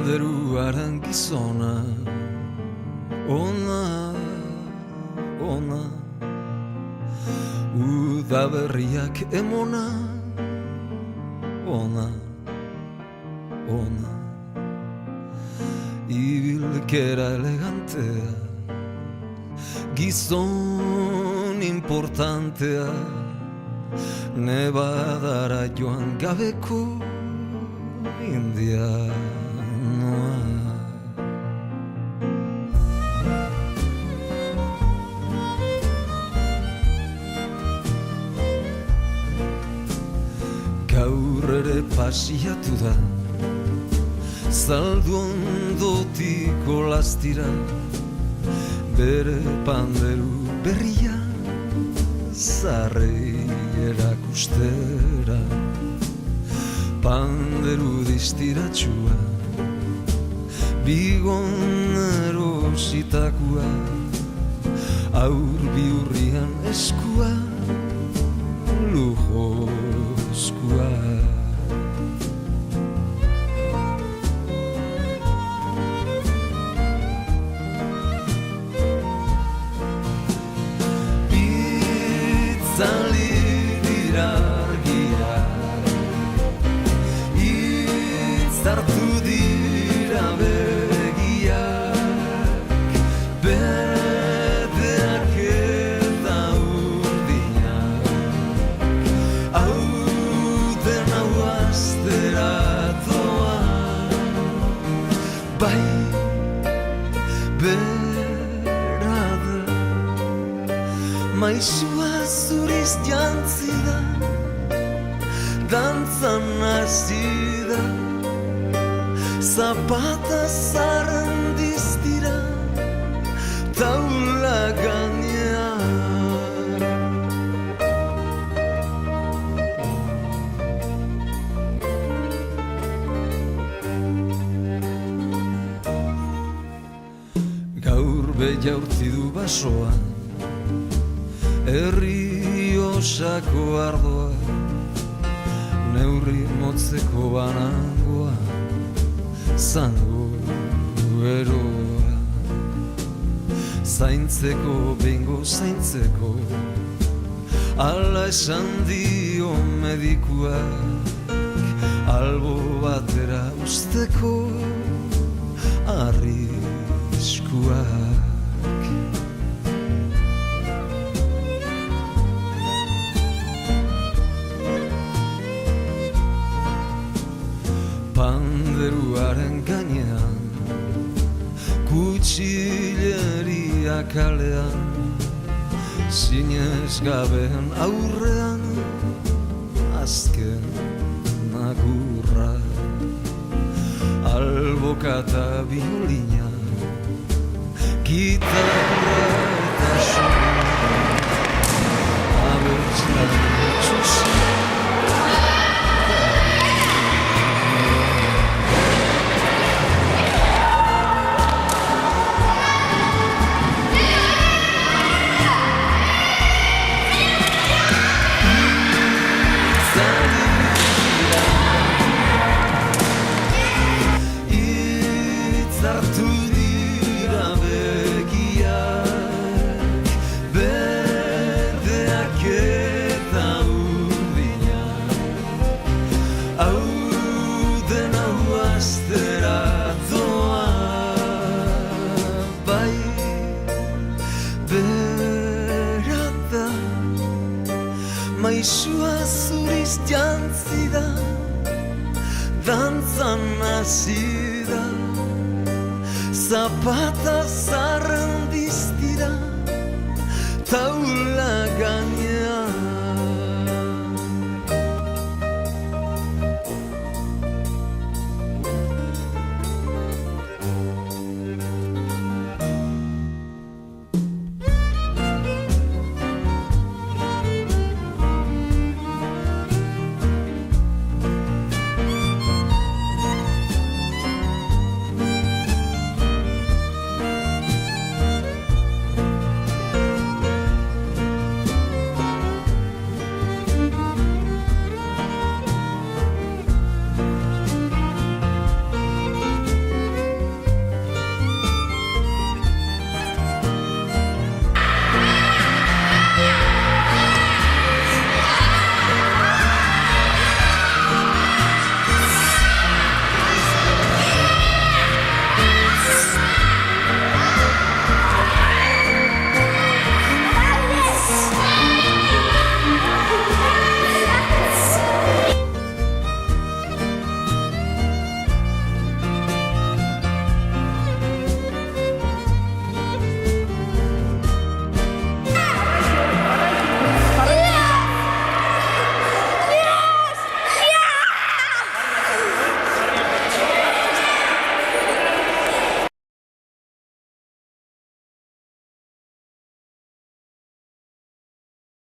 Panderuaren gizona, ona, ona, udaberriak emona, ona, ona, ibilkera elegantea, gizon importantea, Nebadara joan gabeko indianoa. Gaur ere pasiatu da, zaldu ondotiko lastira, bere panderu berria zarrei erakustera. Panderu distiratsua, bigon erositakoa, aur biurrian eskua, lujozkoa. Itzali dira argiak, itzartu dira begiak, beteak eta urdinak, hau den hau asteratoa, bai berada, maisua zuriz jantzi da, dantzan hasi da, zapata zarren diztira, taula gainean. Gaur beia urti du basoan, herri osako ardoa, neurri motzeko banangoa, zango eroa. Zaintzeko bengo zaintzeko, ala esan dio medikuak, albo batera usteko arriskuak. Panderuaren gainean, kutxileria kalean, zinez gaben aurrean, azken agurra, albokata biolina, gitarra eta soina, abertzaren txusia. Zartu dira begiak, beteak eta urdinak, hau den hau asteratoa, bai berada, maisua zuriz jantzi da, dantzan hasi da, zapata zarren diztira,